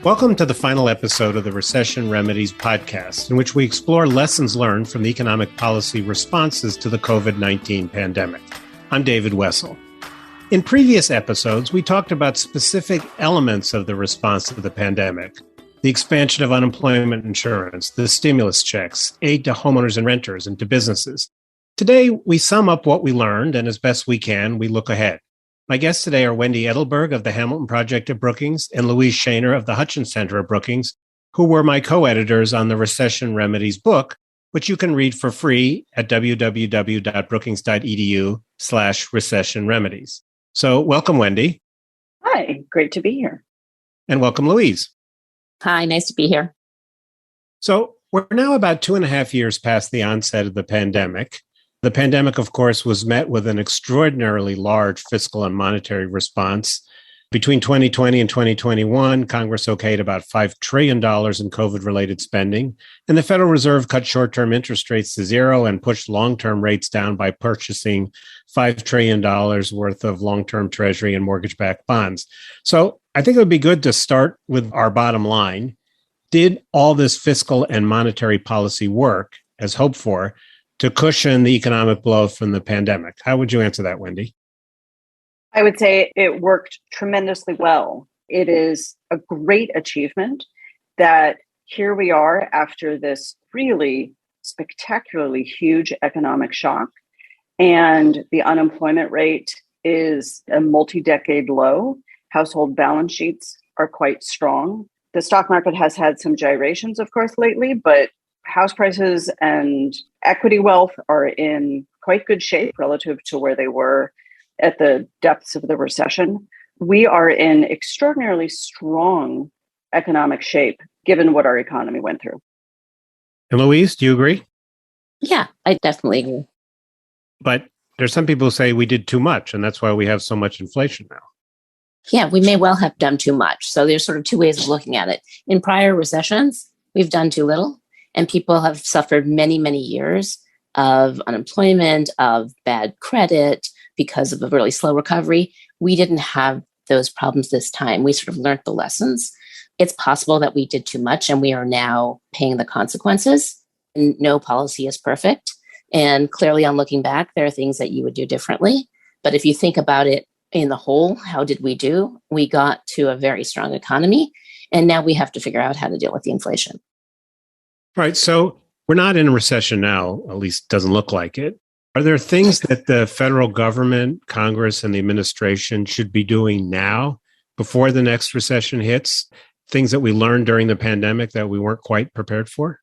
Welcome to the final episode of the Recession Remedies podcast, in which we explore lessons learned from the economic policy responses to the COVID-19 pandemic. I'm David Wessel. In previous episodes, we talked about specific elements of the response to the pandemic: the expansion of unemployment insurance, the stimulus checks, aid to homeowners and renters, and to businesses. Today, we sum up what we learned, and as best we can, we look ahead. My guests today are Wendy Edelberg of the Hamilton Project at Brookings and Louise Sheiner of the Hutchins Center at Brookings, who were my co-editors on the Recession Remedies book, which you can read for free at www.brookings.edu/recession remedies. So welcome, Wendy. Hi, great to be here. And welcome, Louise. Hi, nice to be here. So we're now about 2.5 years past the onset of the pandemic. The pandemic, of course, was met with an extraordinarily large fiscal and monetary response. Between 2020 and 2021, Congress okayed about $5 trillion in COVID-related spending, and the Federal Reserve cut short-term interest rates to zero and pushed long-term rates down by purchasing $5 trillion worth of long-term Treasury and mortgage-backed bonds. So I think it would be good to start with our bottom line. Did all this fiscal and monetary policy work, as hoped for, to cushion the economic blow from the pandemic? How would you answer that, Wendy? I would say it worked tremendously well. It is a great achievement that here we are after this really spectacularly huge economic shock, and the unemployment rate is a multi-decade low. Household balance sheets are quite strong. The stock market has had some gyrations, of course, lately, but house prices and equity wealth are in quite good shape relative to where they were at the depths of the recession. We are in extraordinarily strong economic shape, given what our economy went through. And Louise, do you agree? Yeah, I definitely agree. But there's some people who say we did too much, and that's why we have so much inflation now. Yeah, we may well have done too much. So there's sort of two ways of looking at it. In prior recessions, we've done too little, and people have suffered many, many years of unemployment, of bad credit because of a really slow recovery. We didn't have those problems this time. We sort of learned the lessons. It's possible that we did too much, and we are now paying the consequences. And no policy is perfect. And clearly, on looking back, there are things that you would do differently. But if you think about it in the whole, how did we do? We got to a very strong economy, and now we have to figure out how to deal with the inflation. Right. So we're not in a recession now, at least doesn't look like it. Are there things that the federal government, Congress, and the administration should be doing now before the next recession hits? Things that we learned during the pandemic that we weren't quite prepared for?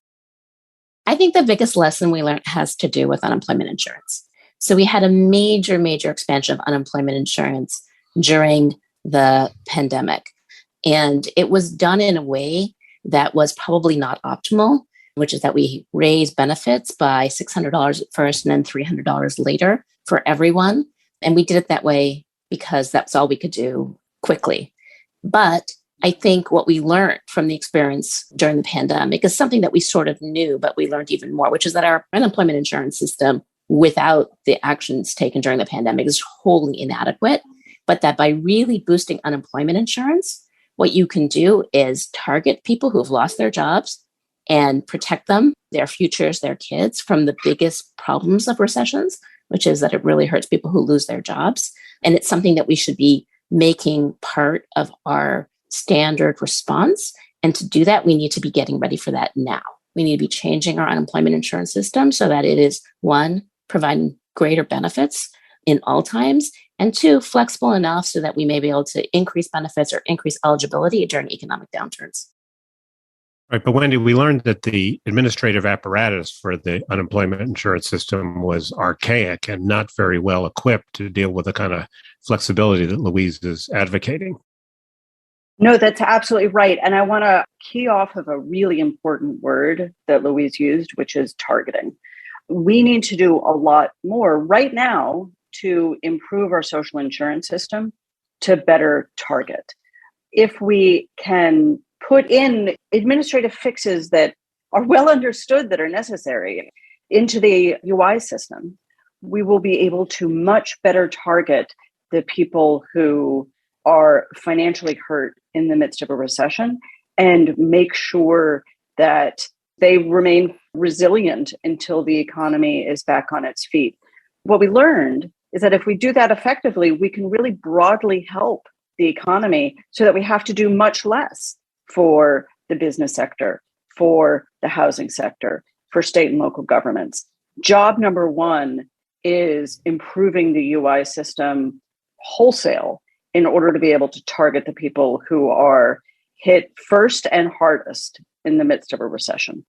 I think the biggest lesson we learned has to do with unemployment insurance. So we had a major, major expansion of unemployment insurance during the pandemic. And it was done in a way that was probably not optimal, which is that we raised benefits by $600 at first and then $300 later for everyone. And we did it that way because that's all we could do quickly. But I think what we learned from the experience during the pandemic is something that we sort of knew, but we learned even more, which is that our unemployment insurance system, without the actions taken during the pandemic, is wholly inadequate. But that by really boosting unemployment insurance, what you can do is target people who've lost their jobs and protect them, their futures, their kids, from the biggest problems of recessions, which is that it really hurts people who lose their jobs. And it's something that we should be making part of our standard response. And to do that, we need to be getting ready for that now. We need to be changing our unemployment insurance system so that it is, one, providing greater benefits in all times, and two, flexible enough so that we may be able to increase benefits or increase eligibility during economic downturns. Right. But Wendy, we learned that the administrative apparatus for the unemployment insurance system was archaic and not very well equipped to deal with the kind of flexibility that Louise is advocating. No, that's absolutely right. And I want to key off of a really important word that Louise used, which is targeting. We need to do a lot more right now to improve our social insurance system to better target. If we can put in administrative fixes that are well understood that are necessary into the UI system, we will be able to much better target the people who are financially hurt in the midst of a recession and make sure that they remain resilient until the economy is back on its feet. What we learned is that if we do that effectively, we can really broadly help the economy so that we have to do much less for the business sector, for the housing sector, for state and local governments. Job number one is improving the UI system wholesale in order to be able to target the people who are hit first and hardest in the midst of a recession.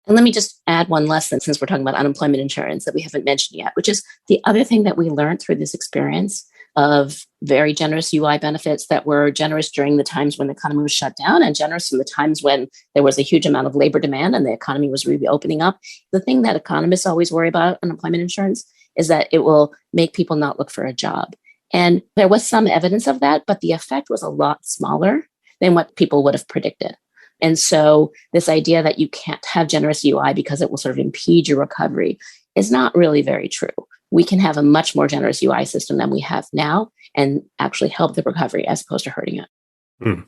And let me just add one lesson, since we're talking about unemployment insurance that we haven't mentioned yet, which is the other thing that we learned through this experience of very generous UI benefits that were generous during the times when the economy was shut down and generous in the times when there was a huge amount of labor demand and the economy was really opening up. The thing that economists always worry about unemployment insurance is that it will make people not look for a job. And there was some evidence of that, but the effect was a lot smaller than what people would have predicted. And so this idea that you can't have generous UI because it will sort of impede your recovery is not really very true. We can have a much more generous UI system than we have now and actually help the recovery as opposed to hurting it.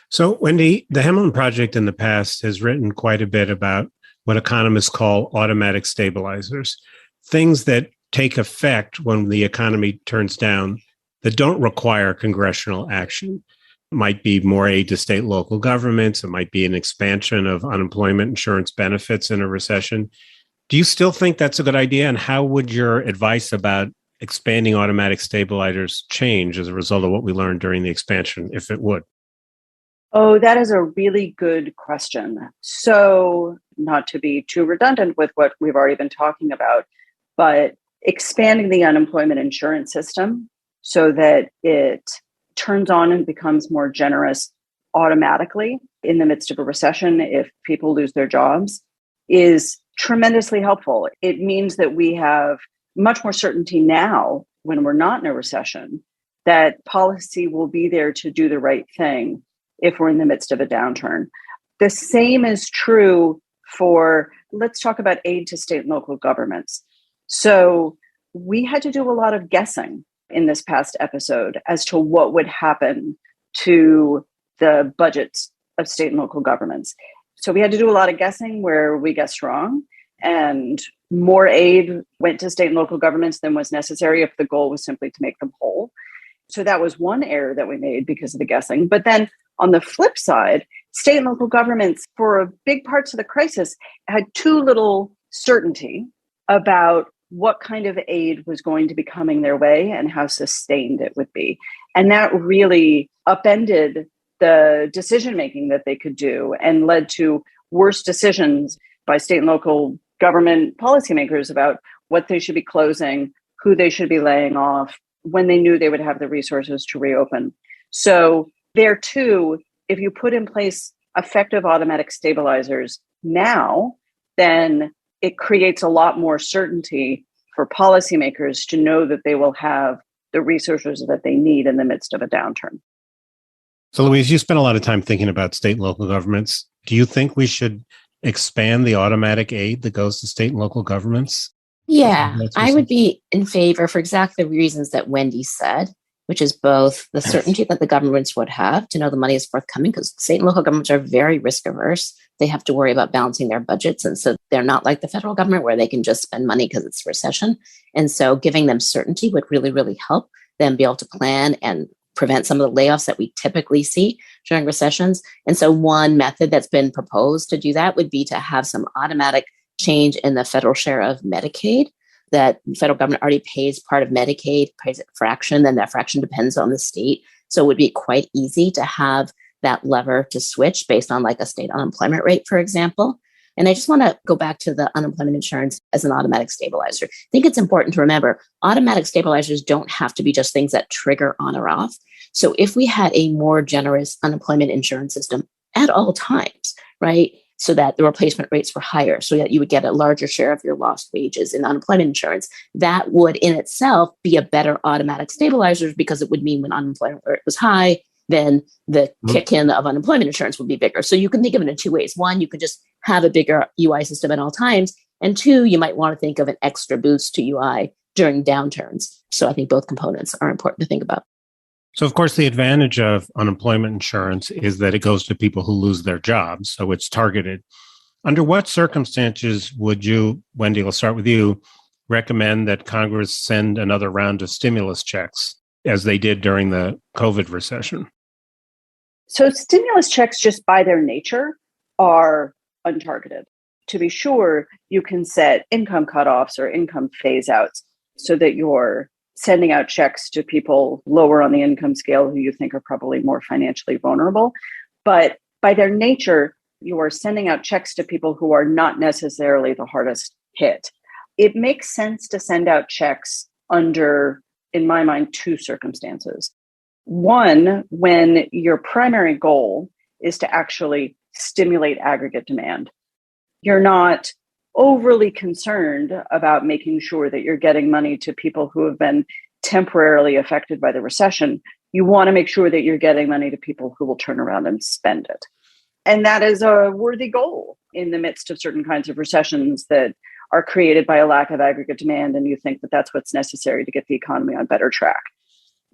So, Wendy, the Hamilton Project in the past has written quite a bit about what economists call automatic stabilizers, things that take effect when the economy turns down that don't require congressional action. Might be more aid to state and local governments. It might be an expansion of unemployment insurance benefits in a recession. Do you still think that's a good idea? And how would your advice about expanding automatic stabilizers change as a result of what we learned during the expansion, if it would? Oh, that is a really good question. So, not to be too redundant with what we've already been talking about, but expanding the unemployment insurance system so that it turns on and becomes more generous automatically in the midst of a recession if people lose their jobs is tremendously helpful. It means that we have much more certainty now when we're not in a recession that policy will be there to do the right thing if we're in the midst of a downturn. The same is true for, let's talk about aid to state and local governments. So we had to do a lot of guessing in this past episode as to what would happen to the budgets of state and local governments. So we had to do a lot of guessing where we guessed wrong, and more aid went to state and local governments than was necessary if the goal was simply to make them whole. So that was one error that we made because of the guessing. But then on the flip side, state and local governments for big parts of the crisis had too little certainty about what kind of aid was going to be coming their way and how sustained it would be. And that really upended the decision-making that they could do and led to worse decisions by state and local government policymakers about what they should be closing, who they should be laying off, when they knew they would have the resources to reopen. So there too, if you put in place effective automatic stabilizers now, then it creates a lot more certainty for policymakers to know that they will have the resources that they need in the midst of a downturn. So, Louise, you spent a lot of time thinking about state and local governments. Do you think we should expand the automatic aid that goes to state and local governments? Yeah, I would be in favor for exactly the reasons that Wendy said, which is both the certainty that the governments would have to know the money is forthcoming, because state and local governments are very risk averse. They have to worry about balancing their budgets. And so they're not like the federal government where they can just spend money because it's recession. And so giving them certainty would really, really help them be able to plan and prevent some of the layoffs that we typically see during recessions. And so one method that's been proposed to do that would be to have some automatic change in the federal share of Medicaid. That the federal government already pays part of Medicaid, pays a fraction, then that fraction depends on the state. So it would be quite easy to have that lever to switch based on like a state unemployment rate, for example. And I just want to go back to the unemployment insurance as an automatic stabilizer. I think it's important to remember automatic stabilizers don't have to be just things that trigger on or off. So if we had a more generous unemployment insurance system at all times, right, so that the replacement rates were higher, so that you would get a larger share of your lost wages in unemployment insurance, that would in itself be a better automatic stabilizer, because it would mean when unemployment rate was high, then the kick-in of unemployment insurance would be bigger. So you can think of it in two ways. One, you could just have a bigger UI system at all times. And two, you might want to think of an extra boost to UI during downturns. So I think both components are important to think about. So, of course, the advantage of unemployment insurance is that it goes to people who lose their jobs. So it's targeted. Under what circumstances would you, Wendy, we'll start with you, recommend that Congress send another round of stimulus checks as they did during the COVID recession? So stimulus checks, just by their nature, are untargeted. To be sure, you can set income cutoffs or income phase outs so that you're sending out checks to people lower on the income scale who you think are probably more financially vulnerable. But by their nature, you are sending out checks to people who are not necessarily the hardest hit. It makes sense to send out checks under, in my mind, two circumstances. One, when your primary goal is to actually stimulate aggregate demand. You're not overly concerned about making sure that you're getting money to people who have been temporarily affected by the recession. You want to make sure that you're getting money to people who will turn around and spend it. And that is a worthy goal in the midst of certain kinds of recessions that are created by a lack of aggregate demand. And you think that that's what's necessary to get the economy on better track.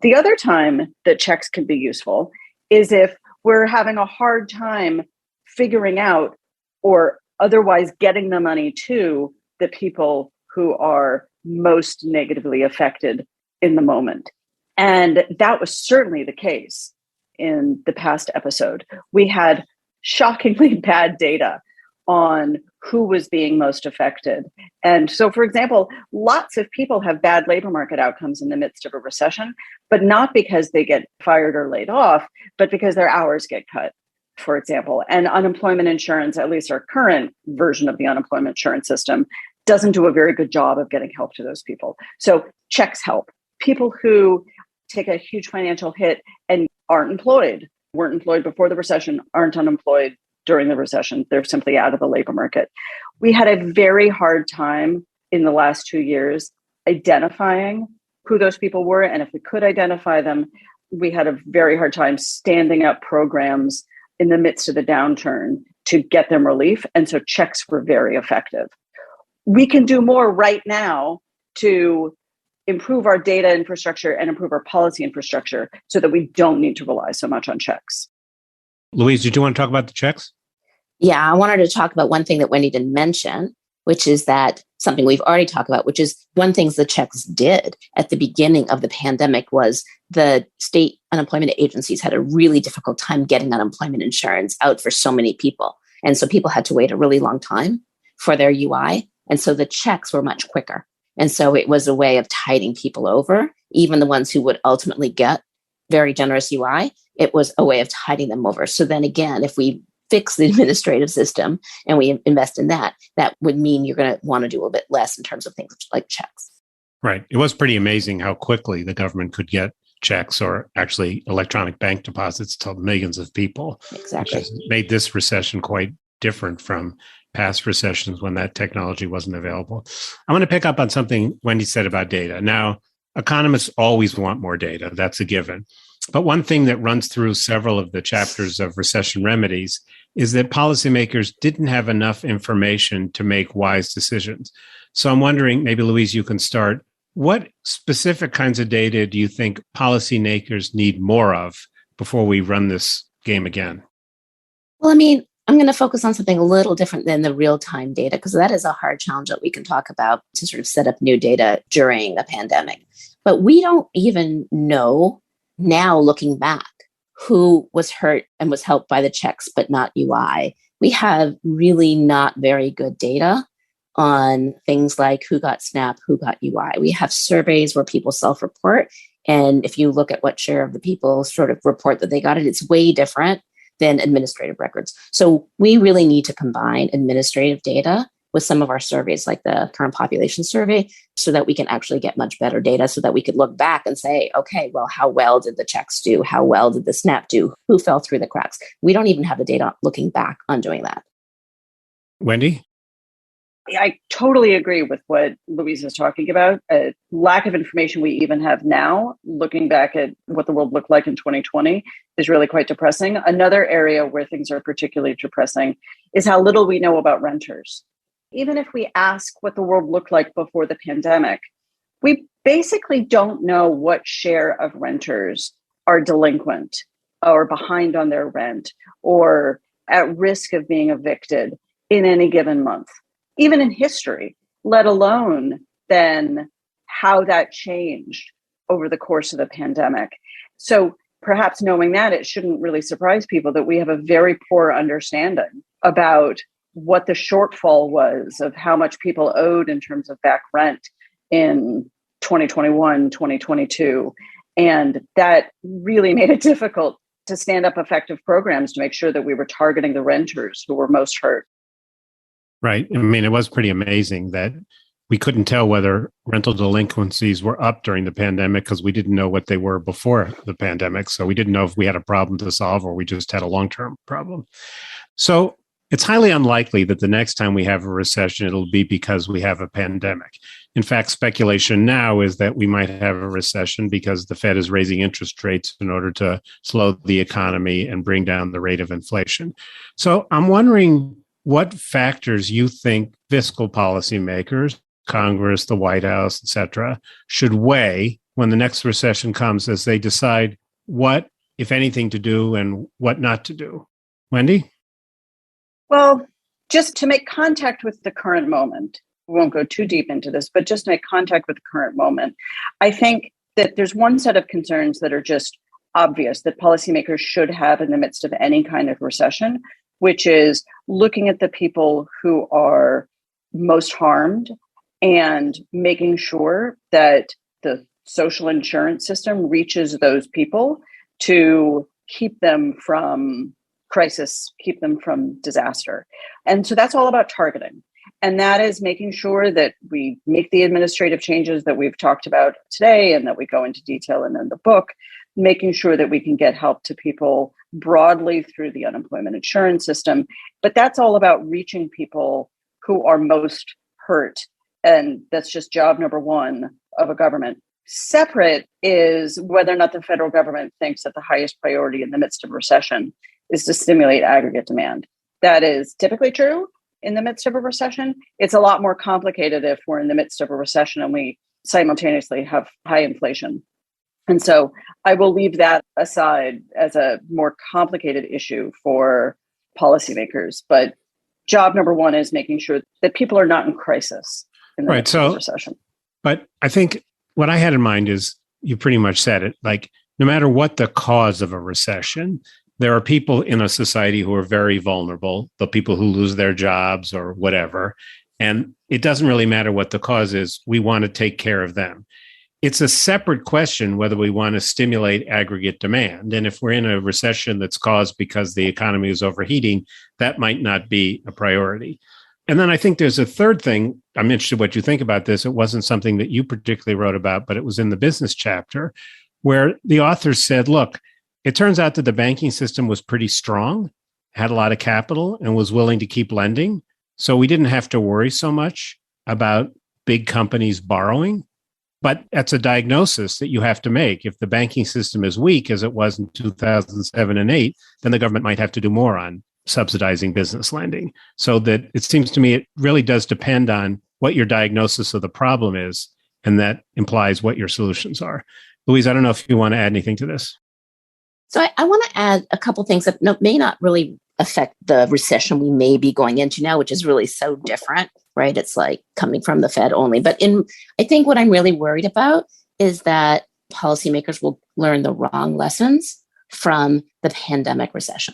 The other time that checks can be useful is if we're having a hard time figuring out or otherwise getting the money to the people who are most negatively affected in the moment. And that was certainly the case in the past episode. We had shockingly bad data on who was being most affected. And so, for example, lots of people have bad labor market outcomes in the midst of a recession, but not because they get fired or laid off, but because their hours get cut, for example. And unemployment insurance, at least our current version of the unemployment insurance system, doesn't do a very good job of getting help to those people. So checks help. People who take a huge financial hit and weren't employed before the recession, aren't unemployed during the recession. They're simply out of the labor market. We had a very hard time in the last 2 years identifying who those people were. And if we could identify them, we had a very hard time standing up programs in the midst of the downturn to get them relief. And so checks were very effective. We can do more right now to improve our data infrastructure and improve our policy infrastructure so that we don't need to rely so much on checks. Louise, did you want to talk about the checks? Yeah, I wanted to talk about one thing that Wendy didn't mention, which is that something we've already talked about, which is one thing the checks did at the beginning of the pandemic was the state unemployment agencies had a really difficult time getting unemployment insurance out for so many people. And so people had to wait a really long time for their UI. And so the checks were much quicker. And so it was a way of tiding people over, even the ones who would ultimately get very generous UI. It was a way of tiding them over. So then again, if we fix the administrative system and we invest in that, that would mean you're going to want to do a bit less in terms of things like checks. Right. It was pretty amazing how quickly the government could get checks or actually electronic bank deposits to millions of people. Exactly. Which has made this recession quite different from past recessions when that technology wasn't available. I want to pick up on something Wendy said about data. Now, economists always want more data. That's a given. But one thing that runs through several of the chapters of Recession Remedies is that policymakers didn't have enough information to make wise decisions. So I'm wondering, maybe Louise, you can start. What specific kinds of data do you think policymakers need more of before we run this game again? Well, I mean, I'm going to focus on something a little different than the real-time data, because that is a hard challenge that we can talk about to sort of set up new data during a pandemic. But we don't even know now, looking back, who was hurt and was helped by the checks, but not UI. We have really not very good data on things like who got SNAP, who got UI. We have surveys where people self-report. And if you look at what share of the people sort of report that they got it, it's way different than administrative records. So we really need to combine administrative data with some of our surveys, like the current population survey, so that we can actually get much better data so that we could look back and say, okay, well, how well did the checks do? How well did the SNAP do? Who fell through the cracks? We don't even have the data looking back on doing that. Wendy? I totally agree with what Louise is talking about. A lack of information we even have now, looking back at what the world looked like in 2020, is really quite depressing. Another area where things are particularly depressing is how little we know about renters. Even if we ask what the world looked like before the pandemic, we basically don't know what share of renters are delinquent or behind on their rent or at risk of being evicted in any given month, even in history, let alone then how that changed over the course of the pandemic. So perhaps knowing that, it shouldn't really surprise people that we have a very poor understanding about what the shortfall was of how much people owed in terms of back rent in 2021, 2022. And that really made it difficult to stand up effective programs to make sure that we were targeting the renters who were most hurt. Right. I mean, it was pretty amazing that we couldn't tell whether rental delinquencies were up during the pandemic because we didn't know what they were before the pandemic. So we didn't know if we had a problem to solve or we just had a long-term problem. So it's highly unlikely that the next time we have a recession, it'll be because we have a pandemic. In fact, speculation now is that we might have a recession because the Fed is raising interest rates in order to slow the economy and bring down the rate of inflation. So I'm wondering what factors you think fiscal policymakers, Congress, the White House, et cetera, should weigh when the next recession comes as they decide what, if anything, to do and what not to do. Wendy? Well, just to make contact with the current moment, we won't go too deep into this, but just make contact with the current moment. I think that there's one set of concerns that are just obvious that policymakers should have in the midst of any kind of recession, which is looking at the people who are most harmed and making sure that the social insurance system reaches those people to keep them from crisis, keep them from disaster. And so that's all about targeting. And that is making sure that we make the administrative changes that we've talked about today and that we go into detail in the book, making sure that we can get help to people broadly through the unemployment insurance system. But that's all about reaching people who are most hurt. And that's just job number one of a government. Separate is whether or not the federal government thinks that the highest priority in the midst of recession is to stimulate aggregate demand. That is typically true in the midst of a recession. It's a lot more complicated if we're in the midst of a recession and we simultaneously have high inflation. And so I will leave that aside as a more complicated issue for policymakers. But job number one is making sure that people are not in crisis in the midst of a recession. But I think what I had in mind is you pretty much said it, like no matter what the cause of a recession, there are people in a society who are very vulnerable, the people who lose their jobs or whatever. And it doesn't really matter what the cause is. We want to take care of them. It's a separate question whether we want to stimulate aggregate demand. And if we're in a recession that's caused because the economy is overheating, that might not be a priority. And then I think there's a third thing. I'm interested in what you think about this. It wasn't something that you particularly wrote about, but it was in the business chapter where the authors said, look, it turns out that the banking system was pretty strong, had a lot of capital, and was willing to keep lending. So we didn't have to worry so much about big companies borrowing. But that's a diagnosis that you have to make. If the banking system is weak, as it was in 2007 and 8, then the government might have to do more on subsidizing business lending. So that it seems to me it really does depend on what your diagnosis of the problem is, and that implies what your solutions are. Louise, I don't know if you want to add anything to this. So I want to add a couple things that may not really affect the recession we may be going into now, which is really so different, right? It's like coming from the Fed only. But I think what I'm really worried about is that policymakers will learn the wrong lessons from the pandemic recession.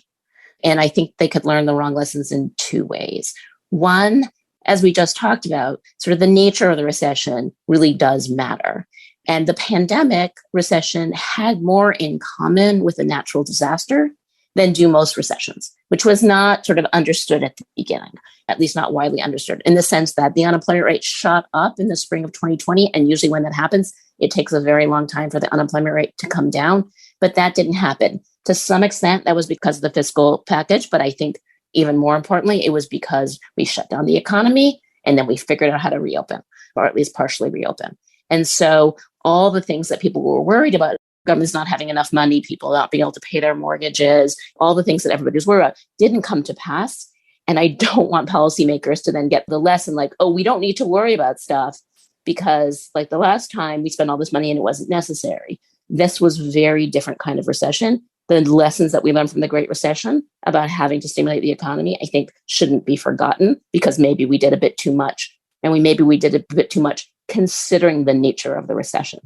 And I think they could learn the wrong lessons in two ways. One, as we just talked about, sort of the nature of the recession really does matter. And the pandemic recession had more in common with a natural disaster than do most recessions, which was not sort of understood at the beginning, at least not widely understood, in the sense that the unemployment rate shot up in the spring of 2020. And usually when that happens, it takes a very long time for the unemployment rate to come down. But that didn't happen. To some extent, that was because of the fiscal package. But I think even more importantly, it was because we shut down the economy and then we figured out how to reopen, or at least partially reopen. And so all the things that people were worried about, government's not having enough money, people not being able to pay their mortgages, all the things that everybody was worried about didn't come to pass. And I don't want policymakers to then get the lesson like, oh, we don't need to worry about stuff because like the last time we spent all this money and it wasn't necessary. this was very different kind of recession. The lessons that we learned from the Great Recession about having to stimulate the economy, I think shouldn't be forgotten, because maybe we did a bit too much. And maybe we did a bit too much considering the nature of the recession.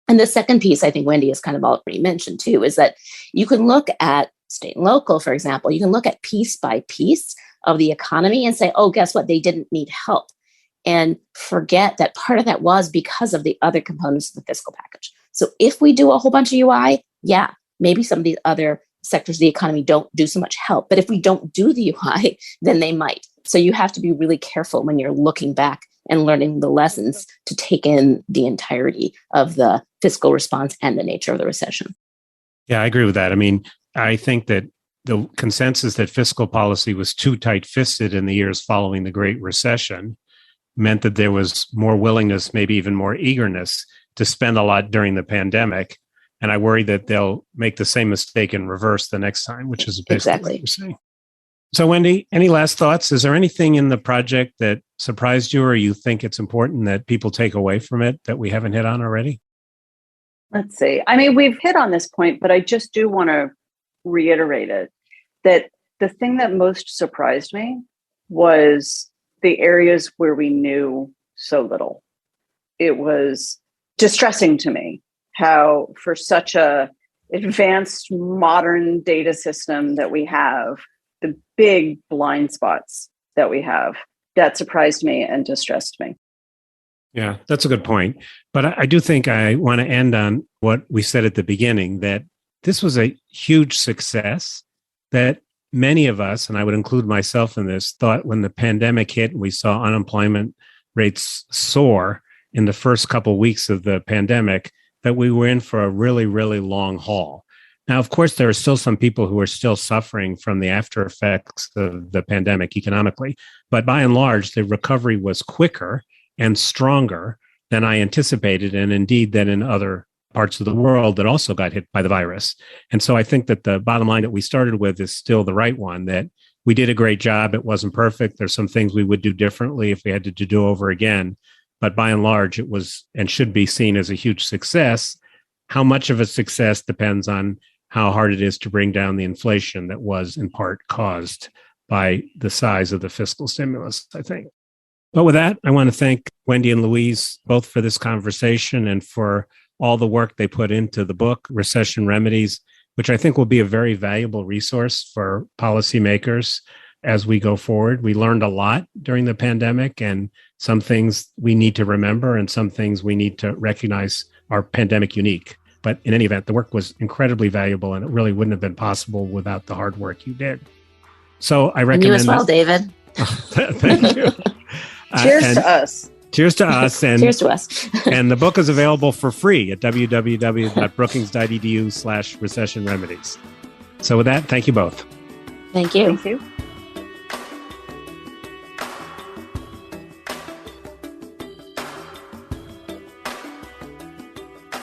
And the second piece, I think Wendy has kind of already mentioned too, is that you can look at state and local, for example, you can look at piece by piece of the economy and say, oh, guess what? They didn't need help. And forget that part of that was because of the other components of the fiscal package. So if we do a whole bunch of UI, yeah, maybe some of the other sectors of the economy don't do so much help. But if we don't do the UI, then they might. So you have to be really careful when you're looking back and learning the lessons to take in the entirety of the fiscal response and the nature of the recession. Yeah, I agree with that. I mean, I think that the consensus that fiscal policy was too tight-fisted in the years following the Great Recession meant that there was more willingness, maybe even more eagerness to spend a lot during the pandemic. And I worry that they'll make the same mistake in reverse the next time, which is basically exactly what you're saying. So, Wendy, any last thoughts? Is there anything in the project that surprised you or you think it's important that people take away from it that we haven't hit on already? Let's see. I mean, we've hit on this point, but I just do want to reiterate it, that the thing that most surprised me was the areas where we knew so little. It was distressing to me how for such a advanced modern data system that we have, the big blind spots that we have, that surprised me and distressed me. Yeah, that's a good point. But I do think I want to end on what we said at the beginning, that this was a huge success that many of us, and I would include myself in this, thought when the pandemic hit and we saw unemployment rates soar in the first couple of weeks of the pandemic, that we were in for a really, really long haul. Now, of course, there are still some people who are still suffering from the after effects of the pandemic economically, but by and large, the recovery was quicker and stronger than I anticipated, and indeed than in other parts of the world that also got hit by the virus. And so I think that the bottom line that we started with is still the right one, that we did a great job. It wasn't perfect. There's some things we would do differently if we had to do over again. But by and large, it was and should be seen as a huge success. How much of a success depends on how hard it is to bring down the inflation that was in part caused by the size of the fiscal stimulus, I think. But with that, I want to thank Wendy and Louise both for this conversation and for all the work they put into the book, Recession Remedies, which I think will be a very valuable resource for policymakers as we go forward. We learned a lot during the pandemic, and some things we need to remember and some things we need to recognize are pandemic unique. But in any event, the work was incredibly valuable, and it really wouldn't have been possible without the hard work you did. So I recommend and you as well, David. Thank you. Cheers to us. Cheers to us. And, cheers to us. And the book is available for free at www.brookings.edu/recession remedies. So with that, thank you both. Thank you. Thank you.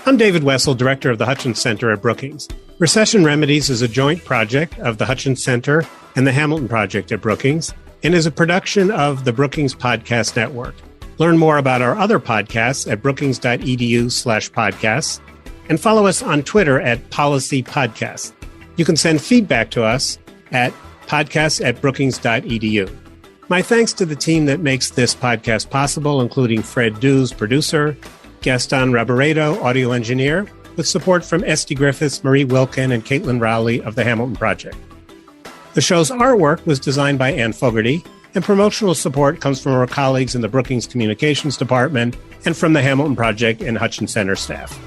I'm David Wessel, director of the Hutchins Center at Brookings. Recession Remedies is a joint project of the Hutchins Center and the Hamilton Project at Brookings and is a production of the Brookings Podcast Network. Learn more about our other podcasts at brookings.edu/podcasts and follow us on Twitter at Policy Podcast. You can send feedback to us at podcasts@brookings.edu. My thanks to the team that makes this podcast possible, including Fred Dews, producer, Gaston Rabaredo, audio engineer, with support from Esty Griffiths, Marie Wilkin, and Caitlin Rowley of the Hamilton Project. The show's artwork was designed by Ann Fogarty, and promotional support comes from our colleagues in the Brookings Communications Department and from the Hamilton Project and Hutchins Center staff.